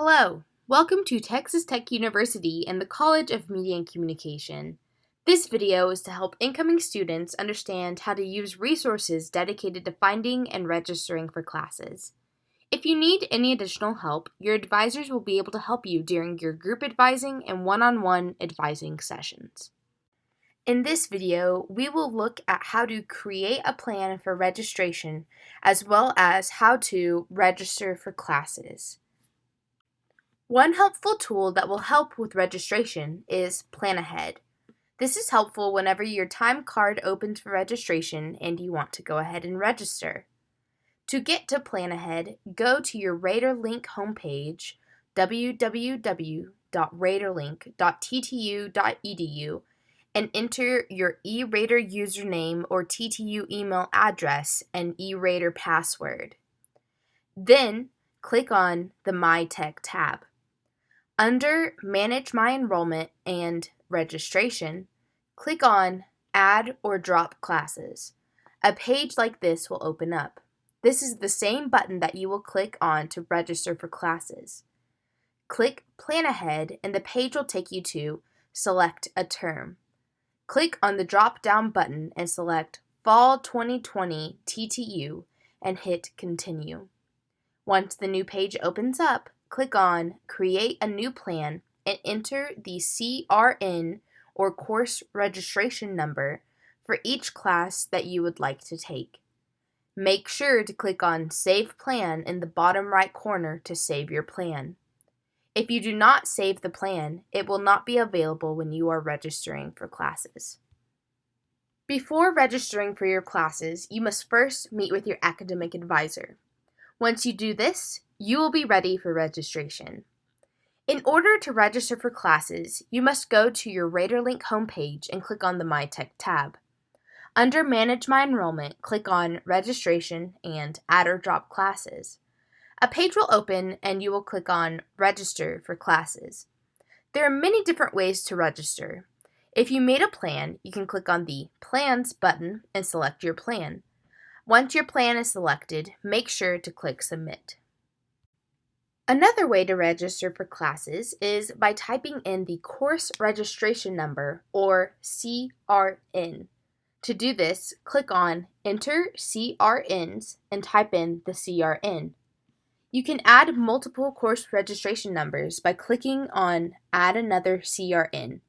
Hello, welcome to Texas Tech University and the College of Media and Communication. This video is to help incoming students understand how to use resources dedicated to finding and registering for classes. If you need any additional help, your advisors will be able to help you during your group advising and one-on-one advising sessions. In this video, we will look at how to create a plan for registration as well as how to register for classes. One helpful tool that will help with registration is Plan Ahead. This is helpful whenever your time card opens for registration and you want to go ahead and register. To get to Plan Ahead, go to your RadarLink homepage, www.radarlink.ttu.edu, and enter your eRadar username or TTU email address and eRadar password. Then, click on the My Tech tab. Under Manage My Enrollment and Registration, click on Add or Drop Classes. A page like this will open up. This is the same button that you will click on to register for classes. Click Plan Ahead and the page will take you to Select a Term. Click on the drop-down button and select Fall 2020 TTU and hit Continue. Once the new page opens up, click on Create a New Plan and enter the CRN or course registration number for each class that you would like to take. Make sure to click on Save Plan in the bottom right corner to save your plan. If you do not save the plan, it will not be available when you are registering for classes. Before registering for your classes, you must first meet with your academic advisor. Once you do this, you will be ready for registration. In order to register for classes, you must go to your RadarLink homepage and click on the My Tech tab. Under Manage My Enrollment, click on Registration and Add or Drop Classes. A page will open and you will click on Register for Classes. There are many different ways to register. If you made a plan, you can click on the Plans button and select your plan. Once your plan is selected, make sure to click Submit. Another way to register for classes is by typing in the course registration number, or CRN. To do this, click on Enter CRNs and type in the CRN. You can add multiple course registration numbers by clicking on Add Another CRN.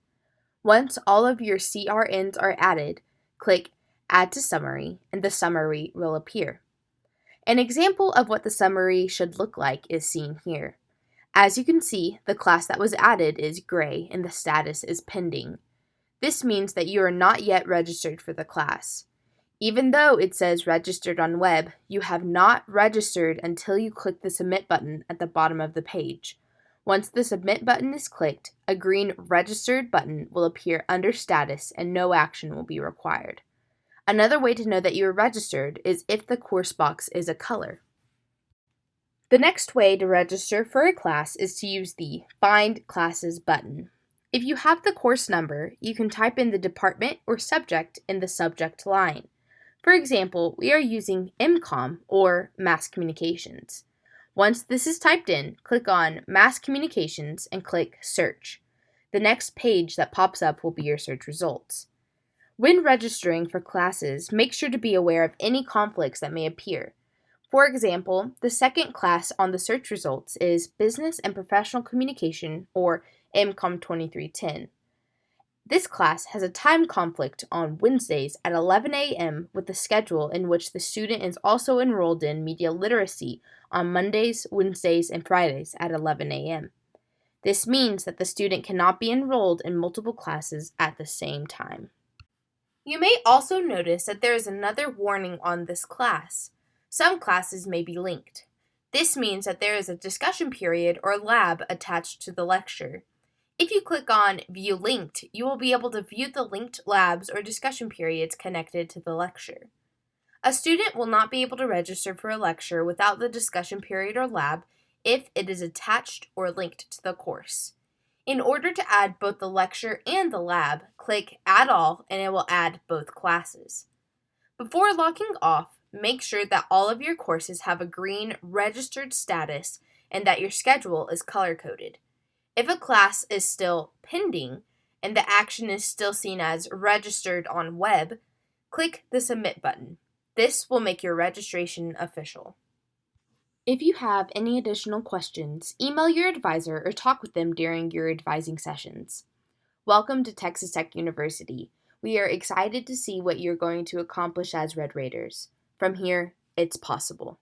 Once all of your CRNs are added, click Add to Summary and the summary will appear. An example of what the summary should look like is seen here. As you can see, the class that was added is gray and the status is pending. This means that you are not yet registered for the class. Even though it says registered on web, you have not registered until you click the Submit button at the bottom of the page. Once the Submit button is clicked, a green Registered button will appear under Status and no action will be required. Another way to know that you are registered is if the course box is a color. The next way to register for a class is to use the Find Classes button. If you have the course number, you can type in the department or subject in the subject line. For example, we are using MCOM or Mass Communications. Once this is typed in, click on Mass Communications and click Search. The next page that pops up will be your search results. When registering for classes, make sure to be aware of any conflicts that may appear. For example, the second class on the search results is Business and Professional Communication, or MCOM 2310. This class has a time conflict on Wednesdays at 11 a.m. with the schedule in which the student is also enrolled in Media Literacy on Mondays, Wednesdays, and Fridays at 11 a.m. This means that the student cannot be enrolled in multiple classes at the same time. You may also notice that there is another warning on this class. Some classes may be linked. This means that there is a discussion period or lab attached to the lecture. If you click on View Linked, you will be able to view the linked labs or discussion periods connected to the lecture. A student will not be able to register for a lecture without the discussion period or lab if it is attached or linked to the course. In order to add both the lecture and the lab, click Add All and it will add both classes. Before logging off, make sure that all of your courses have a green registered status and that your schedule is color-coded. If a class is still pending and the action is still seen as registered on web, click the Submit button. This will make your registration official. If you have any additional questions, email your advisor or talk with them during your advising sessions. Welcome to Texas Tech University. We are excited to see what you're going to accomplish as Red Raiders. From here, it's possible.